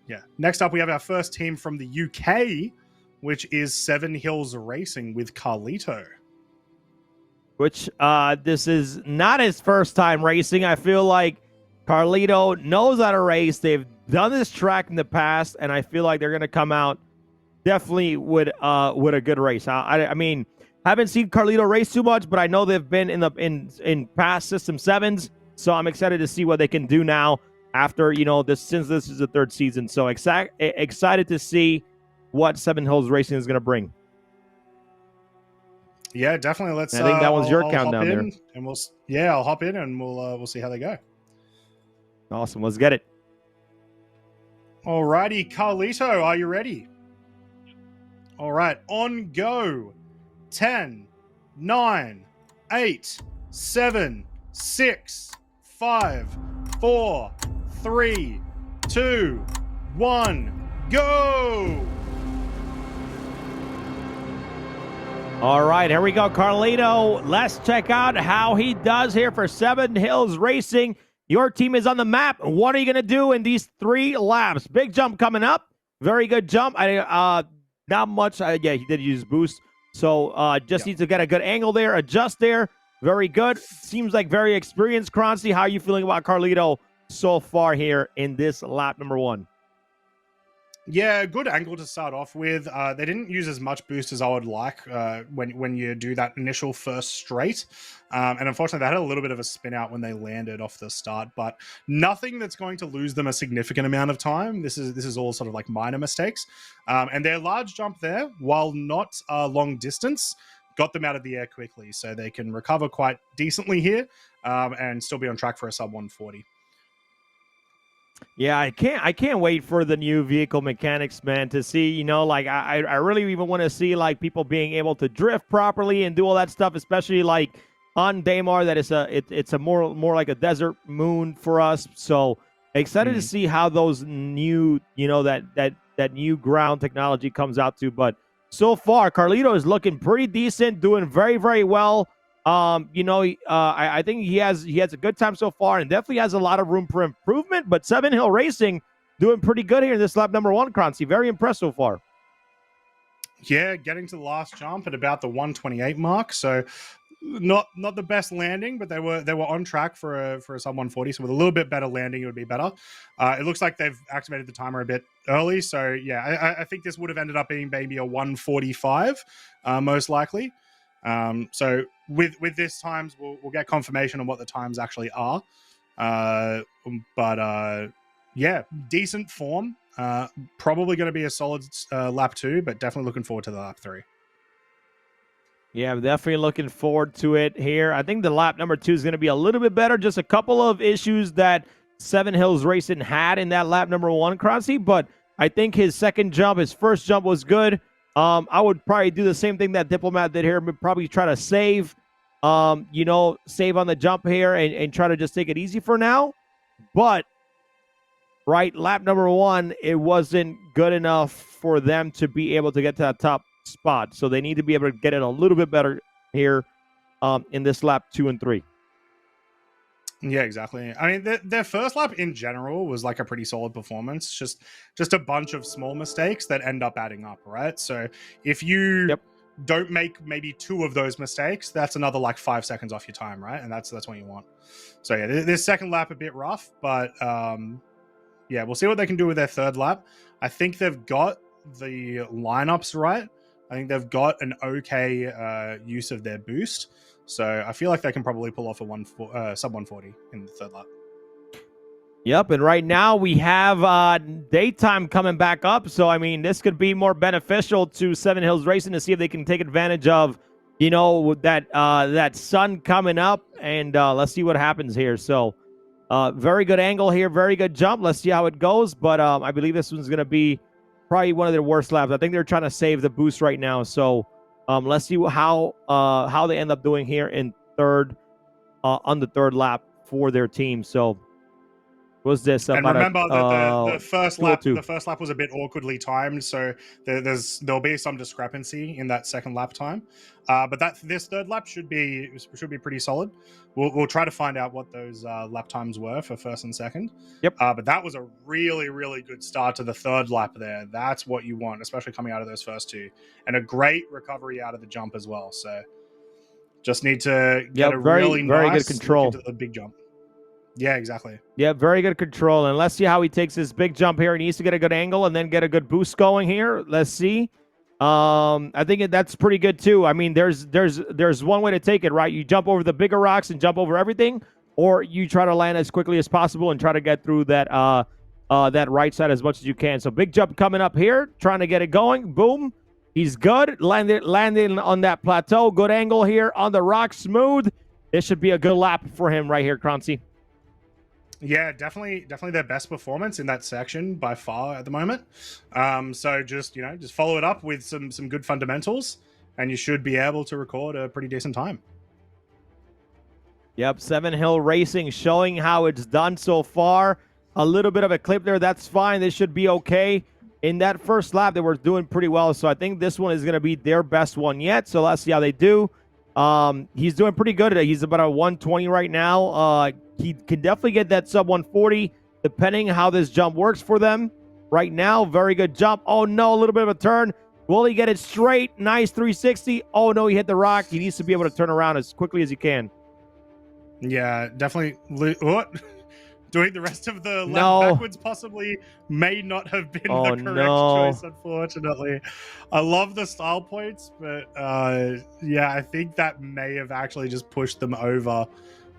Yeah. Next up, we have our first team from the UK, which is 7Hills Racing with Carlito. Which this is not his first time racing. I feel like Carlito knows how to race. They've done this track in the past, and I feel like they're going to come out definitely with a good race. I mean, haven't seen Carlito race too much, but I know they've been in past System 7s, so I'm excited to see what they can do now after, since this is the third season. So excited to see what 7Hills Racing is going to bring. Yeah, definitely. I think that was your countdown there. And I'll hop in and we'll see how they go. Awesome. Let's get it. Alrighty, Carlito, are you ready? All right, on go. 10, 9, 8, 7, 6, 5, 4, 3, 2, 1, go! All right, here we go, Carlito. Let's check out how he does here for 7Hills Racing. Your team is on the map. What are you going to do in these 3 laps? Big jump coming up. Very good jump. Not much. Yeah, he did use boost. So just needs to get a good angle there, adjust there. Very good. Seems like very experienced. Croncy, how are you feeling about Carlito so far here in this lap number 1? Yeah, good angle to start off with. They didn't use as much boost as I would like when you do that initial first straight. And unfortunately, they had a little bit of a spin out when they landed off the start, but nothing that's going to lose them a significant amount of time. This is all sort of like minor mistakes. And their large jump there, while not long distance, got them out of the air quickly. So they can recover quite decently here and still be on track for a sub 140. Yeah, I can't wait for the new vehicle mechanics, man, to see, I really even want to see like people being able to drift properly and do all that stuff, especially like on Daymar, that it's a more like a desert moon for us. So excited to see how those new, that new ground technology comes out to. But so far, Carlito is looking pretty decent, doing very, very well. I think he has a good time so far and definitely has a lot of room for improvement. But 7Hill Racing doing pretty good here in this lap number 1, Croncy. Very impressed so far. Yeah, getting to the last jump at about the 128 mark. So not the best landing, but they were on track for a sub 140. So with a little bit better landing, it would be better. It looks like they've activated the timer a bit early. So yeah, I think this would have ended up being maybe a 145, most likely. So with this times, we'll get confirmation on what the times actually are. Yeah, decent form. Probably going to be a solid lap 2, but definitely looking forward to the lap 3. Yeah, I'm definitely looking forward to it here. I think the lap number 2 is going to be a little bit better. Just a couple of issues that 7Hills Racing had in that lap number 1, Croncy, but I think his first jump was good. I would probably do the same thing that Diplomat did here, probably try to save, save on the jump here and try to just take it easy for now. But, right, lap number 1, it wasn't good enough for them to be able to get to that top spot. So they need to be able to get it a little bit better here in this lap 2 and 3. Yeah, exactly. I mean, their first lap in general was like a pretty solid performance. Just a bunch of small mistakes that end up adding up, right? So if you don't make maybe 2 of those mistakes, that's another like 5 seconds off your time, right? And that's what you want. So yeah, this second lap a bit rough, but yeah, we'll see what they can do with their third lap. I think they've got the lineups right. I think they've got an okay use of their boost. So I feel like they can probably pull off a sub 140 in the third lap. Yep, and right now we have daytime coming back up. So, I mean, this could be more beneficial to 7Hills Racing to see if they can take advantage of, that sun coming up. And let's see what happens here. So, very good angle here, very good jump. Let's see how it goes. But I believe this one's going to be probably one of their worst laps. I think they're trying to save the boost right now. So, let's see how they end up doing here in third on the third lap for their team. So Was this And about remember that the first lap, 202? the first lap was a bit awkwardly timed, so there'll be some discrepancy in that second lap time. But this third lap should be pretty solid. We'll try to find out what those lap times were for first and second. Yep. But that was a really, really good start to the third lap there. That's what you want, especially coming out of those first two, and a great recovery out of the jump as well. So just need to get a really very nice good control look into the big jump. Yeah, exactly. Yeah, very good control. And let's see how he takes this big jump here. He needs to get a good angle and then get a good boost going here. Let's see. I think that's pretty good too. I mean, there's one way to take it, right? You jump over the bigger rocks and jump over everything, or you try to land as quickly as possible and try to get through that that right side as much as you can. So big jump coming up here, trying to get it going. Boom. He's good. Landing on that plateau. Good angle here on the rock. Smooth. This should be a good lap for him right here, Croncy. Yeah, definitely their best performance in that section by far at the moment. So just follow it up with some good fundamentals, and you should be able to record a pretty decent time. Yep, 7Hill Racing showing how it's done so far. A little bit of a clip there. That's fine. This should be okay. In that first lap, they were doing pretty well. So I think this one is going to be their best one yet. So let's see how they do. He's doing pretty good. He's about a 120 right now. He can definitely get that sub 140 depending how this jump works for them. Right now, very good jump. Oh, no, a little bit of a turn. Will he get it straight? Nice 360. Oh, no, he hit the rock. He needs to be able to turn around as quickly as he can. Yeah, definitely. What? Doing the rest of the lap backwards possibly may not have been the correct choice, unfortunately. I love the style points, but yeah, I think that may have actually just pushed them over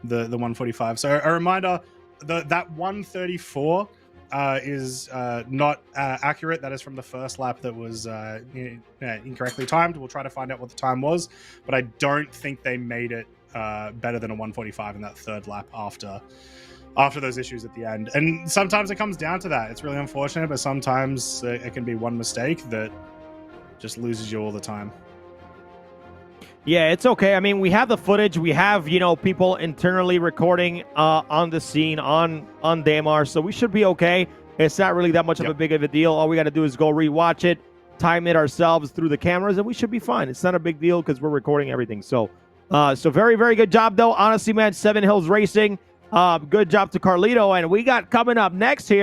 the 145. So a reminder, that 134 is not accurate. That is from the first lap that was incorrectly timed. We'll try to find out what the time was, but I don't think they made it better than a 145 in that third lap after those issues at the end. And sometimes it comes down to that. It's really unfortunate, but sometimes it can be one mistake that just loses you all the time. Yeah, it's okay. I mean, we have the footage. We have, people internally recording on the scene on Damar, so we should be okay. It's not really that much of a big of a deal. All we got to do is go rewatch it, time it ourselves through the cameras, and we should be fine. It's not a big deal because we're recording everything. So very, very good job, though. Honestly, man, 7Hills Racing. Good job to Carlito. And we got coming up next here.